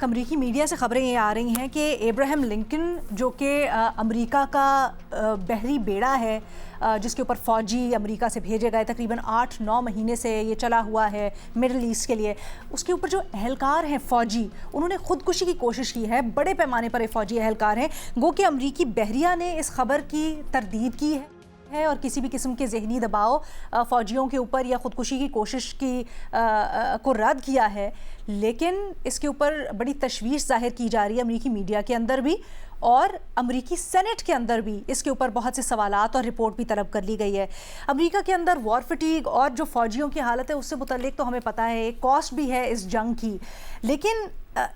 تک امریکی میڈیا سے خبریں یہ آ رہی ہیں کہ ابراہیم لنکن جو کہ امریکہ کا بحری بیڑا ہے جس کے اوپر فوجی امریکہ سے بھیجے گئے تقریباً 8-9 مہینے سے یہ چلا ہوا ہے مڈل ایسٹ کے لیے، اس کے اوپر جو اہلکار ہیں فوجی انہوں نے خودکشی کی کوشش کی ہے، بڑے پیمانے پر فوجی اہلکار ہیں، گو کہ امریکی بحریہ نے اس خبر کی تردید کی ہے اور کسی بھی قسم کے ذہنی دباؤ فوجیوں کے اوپر یا خودکشی کی کوشش کو رد کیا ہے، لیکن اس کے اوپر بڑی تشویش ظاہر کی جا رہی ہے امریکی میڈیا کے اندر بھی اور امریکی سینٹ کے اندر بھی اس کے اوپر بہت سے سوالات اور رپورٹ بھی طلب کر لی گئی ہے۔ امریکہ کے اندر وار فٹیگ اور جو فوجیوں کی حالت ہے اس سے متعلق تو ہمیں پتہ ہے، ایک کاسٹ بھی ہے اس جنگ کی، لیکن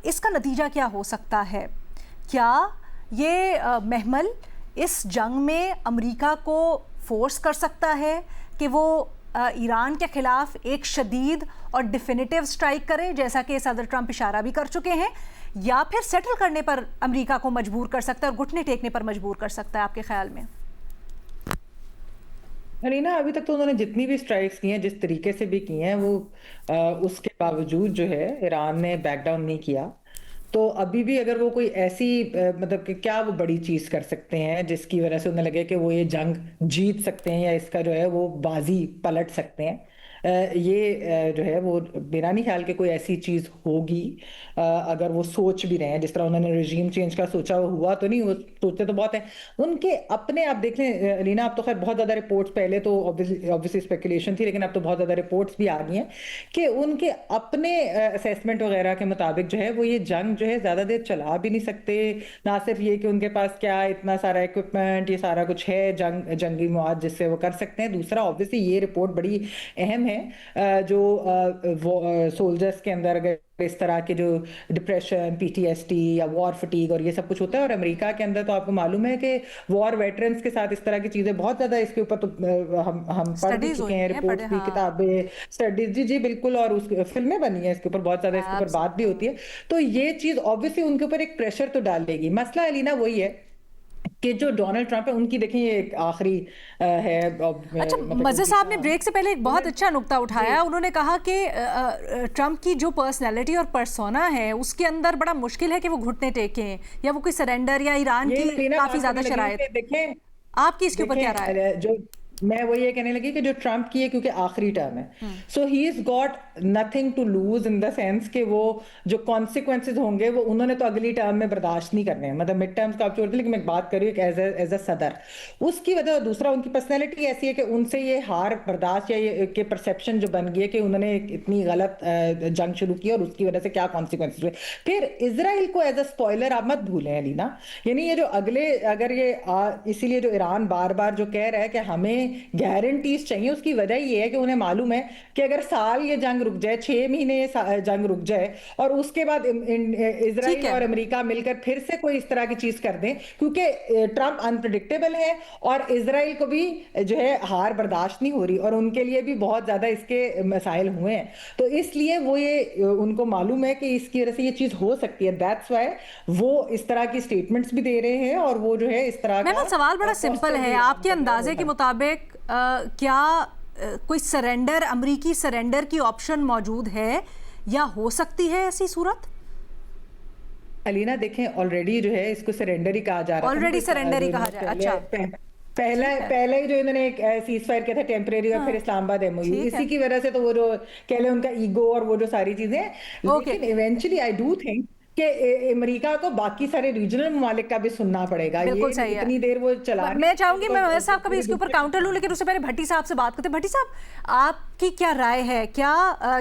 اس کا نتیجہ کیا ہو سکتا ہے؟ کیا یہ محمل اس جنگ میں امریکہ کو فورس کر سکتا ہے کہ وہ ایران کے خلاف ایک شدید اور ڈیفینیٹیو سٹرائک کرے جیسا کہ صدر ٹرمپ اشارہ بھی کر چکے ہیں، یا پھر سیٹل کرنے پر امریکہ کو مجبور کر سکتا ہے اور گھٹنے ٹیکنے پر مجبور کر سکتا ہے آپ کے خیال میں؟ الینا، ابھی تک تو انہوں نے جتنی بھی سٹرائکس کی ہیں جس طریقے سے بھی کی ہیں وہ اس کے باوجود جو ہے ایران نے بیک ڈاؤن نہیں کیا، تو ابھی بھی اگر وہ کوئی ایسی مطلب کہ کیا وہ بڑی چیز کر سکتے ہیں جس کی وجہ سے انہیں لگے کہ وہ یہ جنگ جیت سکتے ہیں یا اس کا جو ہے وہ بازی پلٹ سکتے ہیں، یہ جو ہے وہ میرا نہیں خیال کہ کوئی ایسی چیز ہوگی اگر وہ سوچ بھی رہے ہیں جس طرح انہوں نے رژیم چینج کا سوچا، وہ ہوا تو نہیں، وہ سوچتے تو بہت ہیں ان کے اپنے۔ آپ دیکھ لیں الینا، اب تو خیر بہت زیادہ رپورٹس، پہلے تو obviously اسپیکولیشن تھی لیکن اب تو بہت زیادہ رپورٹس بھی آ گئی ہیں کہ ان کے اپنے اسیسمنٹ وغیرہ کے مطابق جو ہے وہ یہ جنگ جو ہے زیادہ دیر چلا بھی نہیں سکتے، نہ صرف یہ کہ ان کے پاس کیا اتنا سارا ایکوپمنٹ یہ سارا کچھ ہے جنگی مواد جس سے وہ کر سکتے ہیں، دوسرا obviously یہ رپورٹ بڑی اہم ہے جو سولجرز کے اندر اگر اس طرح کے جو depression, P T S T یا وار فٹیگ اور یہ سب کچھ ہوتا ہے، اور امریکہ کے اندر تو آپ کو معلوم ہے کہ وار ویٹرنز کے ساتھ اس طرح کی چیزیں بہت زیادہ اس کے اوپر تو ہم پڑھ بھی چکے ہیں، رپورٹس بھی، کتابیں، اسٹڈیز، جی بالکل، اور اس فلمیں بنی ہیں اس کے اوپر، بہت زیادہ اس کے اوپر بات بھی ہوتی ہے، تو یہ چیز obviously ان کے اوپر ایک پریشر تو ڈال دے گی۔ مسئلہ الینا وہی ہے کہ جو ڈونلڈ ٹرمپ ہے ان کی دیکھیں یہ ایک آخری ہے۔ اچھا، مزہ صاحب نے بریک سے پہلے ایک بہت اچھا نقطہ اٹھایا، انہوں نے کہا کہ ٹرمپ کی جو پرسنالٹی اور پرسونا ہے اس کے اندر بڑا مشکل ہے کہ وہ گھٹنے ٹیکیں یا وہ کوئی سرنڈر یا ایران کی کافی زیادہ شرائط۔ دیکھیں آپ کی اس کے اوپر کیا رائے ہے؟ جو میں وہ یہ کہنے لگی کہ جو ٹرمپ کی ہے کیونکہ آخری ٹرم ہے، so he is got nothing to lose in the sense کہ وہ جو کانسیکوینسز ہوں گے وہ انہوں نے تو اگلی ٹرم میں برداشت نہیں کرنے ہیں، مطلب مڈ ٹرمز کا آپ چھوڑ دیں، لیکن میں بات کر رہی ہوں ایز اے صدر، اس کی وجہ دوسرا ان کی پرسنالٹی ایسی ہے کہ ان سے یہ ہار برداشت یا یہ کہ پرسیپشن جو بن گئی ہے کہ انہوں نے اتنی غلط جنگ شروع کی اور اس کی وجہ سے کیا کانسیکوینسز ہوئے۔ پھر اسرائیل کو ایز اے اسپوائلر آپ مت بھولیں الینا، یعنی یہ جو اگلے اگر یہ اسی لیے جو ایران بار بار جو کہہ رہا ہے کہ ہمیں گارنٹیز چاہیے، اس کی وجہ یہ ہے کہ انہیں معلوم ہے کہ اگر سال یہ جنگ رک جائے، 6 مہینے یہ جنگ رک جائے اور اس کے بعد اسرائیل اور امریکہ مل کر پھر سے کوئی اس طرح کی چیز کر دیں، کیونکہ ٹرمپ انپریڈکٹیبل ہے اور اسرائیل کو بھی جو ہے ہار برداشت نہیں ہو رہی اور ان کے لیے بھی بہت زیادہ اس کے مسائل ہوئے ہیں، تو اس لیے وہ یہ ان کو معلوم ہے کہ اس کی وجہ سے یہ چیز ہو سکتی ہے، دیٹس وائی وہ اس طرح کی سٹیٹمنٹس بھی دے رہے ہیں اور وہ جو ہے اس طرح کا۔ سوال بڑا سمپل ہے، آپ کے اندازے کے مطابق کیا کوئی سرنڈر، امریکی سرنڈر کی آپشن موجود ہے یا ہو سکتی ہے ایسی صورت؟ الینا دیکھیں آلریڈی جو ہے اس کو سرنڈر ہی کہا جا رہا ہے، آلریڈی سرنڈر ہی کہا جائے۔ اچھا، پہلے ہی جو انہوں نے ایک سیز فائر کیا تھا ٹیمپریری اور پھر اسلام آباد ایم او یو، اسی کی وجہ سے تو وہ جو کہہ لیں ان کا ایگو اور وہ جو ساری چیزیں، لیکن ایونچولی آئی ڈو تھنک کہ امریکہ کو باقی سارے ریجنل ممالک کا بھی سننا پڑے گا، یہ اتنی دیر وہ چلا۔ میں چاہوں گی میں مہر صاحب کا بھی اس کے اوپر کاؤنٹر لوں، لیکن اس سے پہلے بھٹی صاحب سے بات کرتے ہیں۔ بھٹی صاحب، آپ کی کیا رائے ہے؟ کیا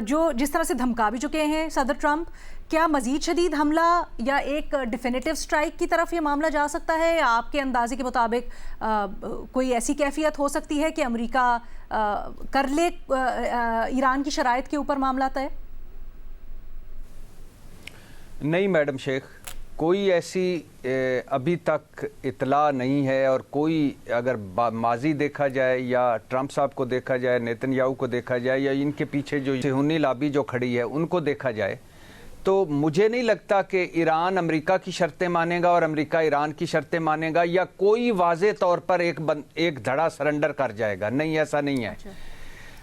جو جس طرح سے دھمکا بھی چکے ہیں صدر ٹرمپ، کیا مزید شدید حملہ یا ایک ڈیفینیٹیو سٹرائک کی طرف یہ معاملہ جا سکتا ہے، یا آپ کے اندازے کے مطابق کوئی ایسی کیفیت ہو سکتی ہے کہ امریکہ کر لے ایران کی شرائط کے اوپر معاملہ طے؟ نہیں میڈم شیخ، کوئی ایسی ابھی تک اطلاع نہیں ہے، اور کوئی اگر ماضی دیکھا جائے یا ٹرمپ صاحب کو دیکھا جائے، نیتن یاہو کو دیکھا جائے، یا ان کے پیچھے جو صہیونی لابی جو کھڑی ہے ان کو دیکھا جائے، تو مجھے نہیں لگتا کہ ایران امریکہ کی شرطیں مانے گا اور امریکہ ایران کی شرطیں مانے گا، یا کوئی واضح طور پر ایک دھڑا سرنڈر کر جائے گا، نہیں ایسا نہیں ہے۔